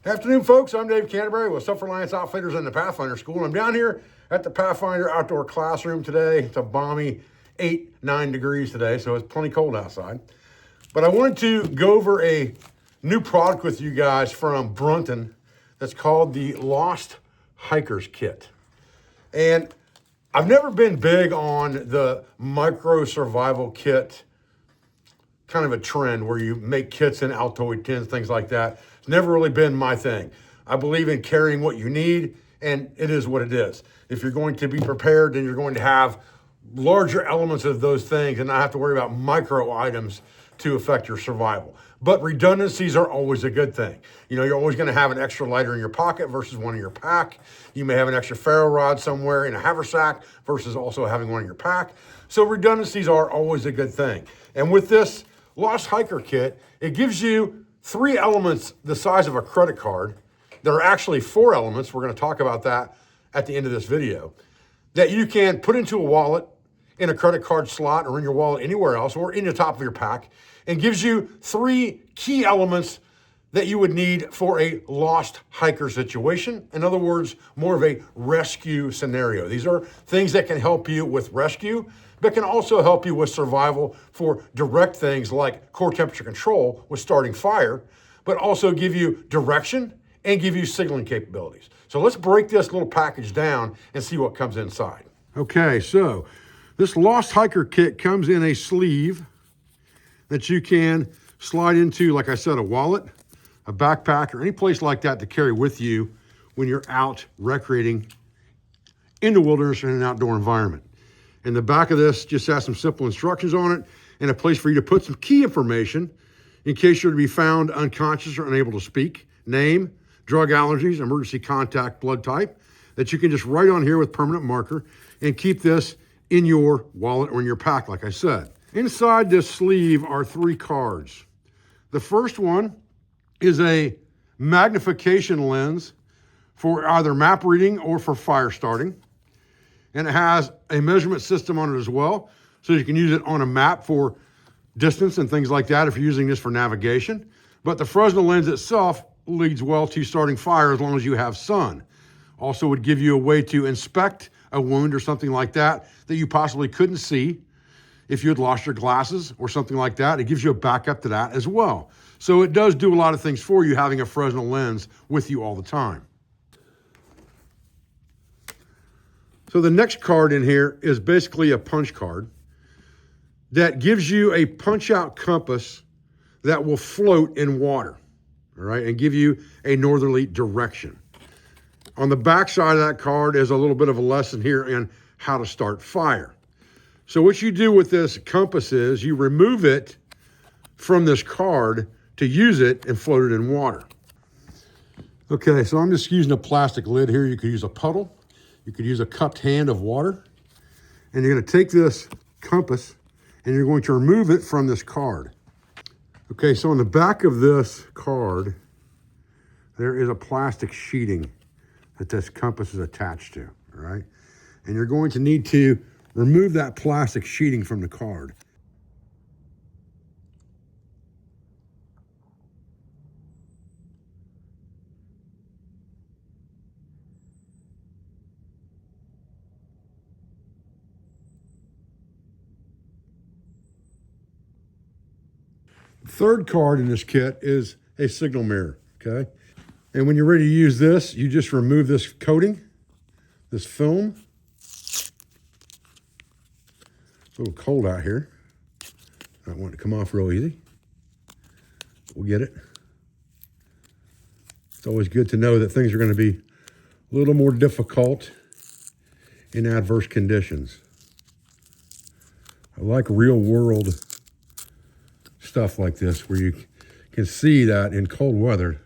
Afternoon, folks. I'm Dave Canterbury with Self-Reliance Outfitters and the Pathfinder School. I'm down here at the Pathfinder Outdoor Classroom today. It's a balmy 8-9 degrees today, so it's plenty cold outside. But I wanted to go over a new product with you guys from Brunton that's called the Lost Hiker's Kit. And I've never been big on the micro survival kit, kind of a trend where you make kits in Altoid tins, things like that. It's never really been my thing. I believe in carrying what you need, and it is what it is. If you're going to be prepared, then you're going to have larger elements of those things and not have to worry about micro items to affect your survival. But redundancies are always a good thing. You know, you're always going to have an extra lighter in your pocket versus one in your pack. You may have an extra ferro rod somewhere in a haversack versus also having one in your pack. So redundancies are always a good thing. And with this Lost Hiker Kit, it gives you 3 elements the size of a credit card. There are actually 4 elements. We're going to talk about that at the end of this video, that you can put into a wallet, in a credit card slot, or in your wallet anywhere else, or in the top of your pack, and gives you 3 key elements that you would need for a lost hiker situation. In other words, more of a rescue scenario. These are things that can help you with rescue, but can also help you with survival for direct things like core temperature control with starting fire, but also give you direction and give you signaling capabilities. So let's break this little package down and see what comes inside. Okay, so this Lost Hiker Kit comes in a sleeve that you can slide into, like I said, a wallet, a backpack, or any place like that to carry with you when you're out recreating in the wilderness or in an outdoor environment. And the back of this just has some simple instructions on it and a place for you to put some key information in case you're to be found unconscious or unable to speak. Name, drug allergies, emergency contact, blood type, that you can just write on here with permanent marker and keep this in your wallet or in your pack, like I said. Inside this sleeve are 3 cards. The first one is a magnification lens for either map reading or for fire starting. And it has a measurement system on it as well, so you can use it on a map for distance and things like that if you're using this for navigation. But the Fresnel lens itself leads well to starting fire as long as you have sun. Also would give you a way to inspect a wound or something like that that you possibly couldn't see if you had lost your glasses or something like that. It gives you a backup to that as well. So it does do a lot of things for you having a Fresnel lens with you all the time. So the next card in here is basically a punch card that gives you a punch-out compass that will float in water, all right, and give you a northerly direction. On the back side of that card is a little bit of a lesson here in how to start fire. So what you do with this compass is you remove it from this card to use it and float it in water. Okay, so I'm just using a plastic lid here. You could use a puddle. You could use a cupped hand of water, and you're going to take this compass and you're going to remove it from this card. Okay, so on the back of this card, there is a plastic sheeting that this compass is attached to, all right? And you're going to need to remove that plastic sheeting from the card. Third card in this kit is a signal mirror, okay? And when you're ready to use this, you just remove this coating, this film. It's a little cold out here. I want it to come off real easy. We'll get it. It's always good to know that things are going to be a little more difficult in adverse conditions. I like real world stuff like this where you can see that in cold weather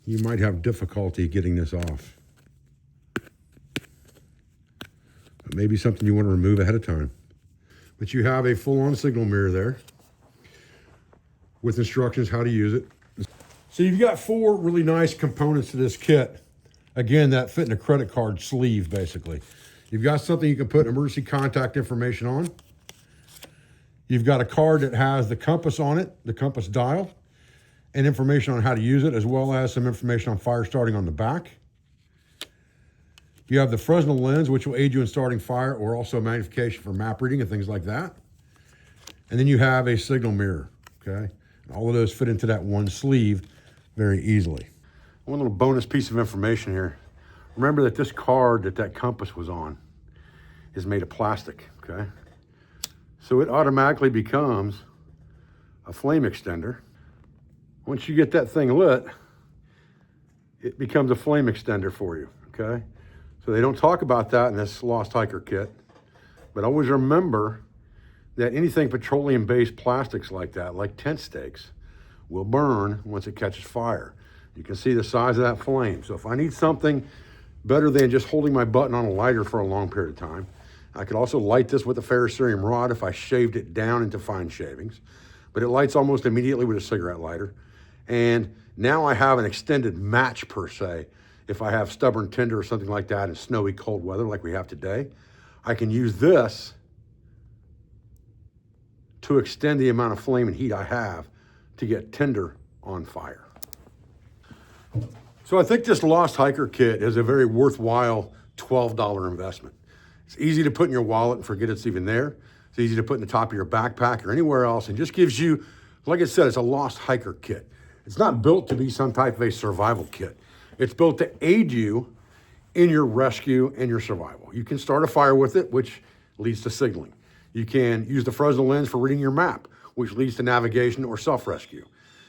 you might have difficulty getting this off. But maybe something you want to remove ahead of time. But you have a full-on signal mirror there with instructions how to use it. So you've got 4 really nice components to this kit. Again, that fit in a credit card sleeve, basically. You've got something you can put emergency contact information on. You've got a card that has the compass on it, the compass dial. and information on how to use it, as well as some information on fire starting on the back. You have the Fresnel lens, which will aid you in starting fire, or also magnification for map reading and things like that. And then you have a signal mirror, okay? And all of those fit into that one sleeve very easily. One little bonus piece of information here. Remember that this card that compass was on is made of plastic, okay? So it automatically becomes a flame extender. Once you get that thing lit, it becomes a flame extender for you, okay? So they don't talk about that in this Lost Hiker kit, but always remember that anything petroleum-based plastics like that, like tent stakes, will burn once it catches fire. You can see the size of that flame. So if I need something better than just holding my button on a lighter for a long period of time, I could also light this with a ferrocerium rod if I shaved it down into fine shavings, but it lights almost immediately with a cigarette lighter. And now I have an extended match per se. If I have stubborn tinder or something like that in snowy cold weather like we have today, I can use this to extend the amount of flame and heat I have to get tinder on fire. So I think this Lost Hiker kit is a very worthwhile $12 investment. It's easy to put in your wallet and forget it's even there. It's easy to put in the top of your backpack or anywhere else, and just gives you, like I said, it's a Lost Hiker kit. It's not built to be some type of a survival kit. It's built to aid you in your rescue and your survival. You can start a fire with it, which leads to signaling. You can use the Fresnel lens for reading your map, which leads to navigation or self-rescue.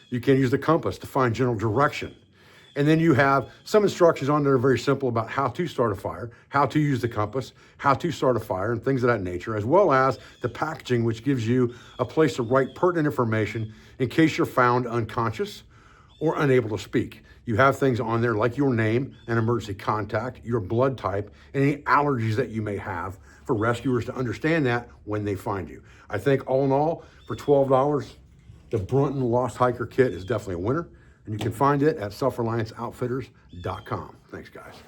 You can use the compass to find general direction. And then you have some instructions on there very simple about how to start a fire, how to use the compass, how to start a fire, and things of that nature, as well as the packaging, which gives you a place to write pertinent information in case you're found unconscious or unable to speak. You have things on there like your name and emergency contact, your blood type, and any allergies that you may have for rescuers to understand that when they find you. I think all in all, for $12, the Brunton Lost Hiker Kit is definitely a winner, and you can find it at selfrelianceoutfitters.com. Thanks, guys.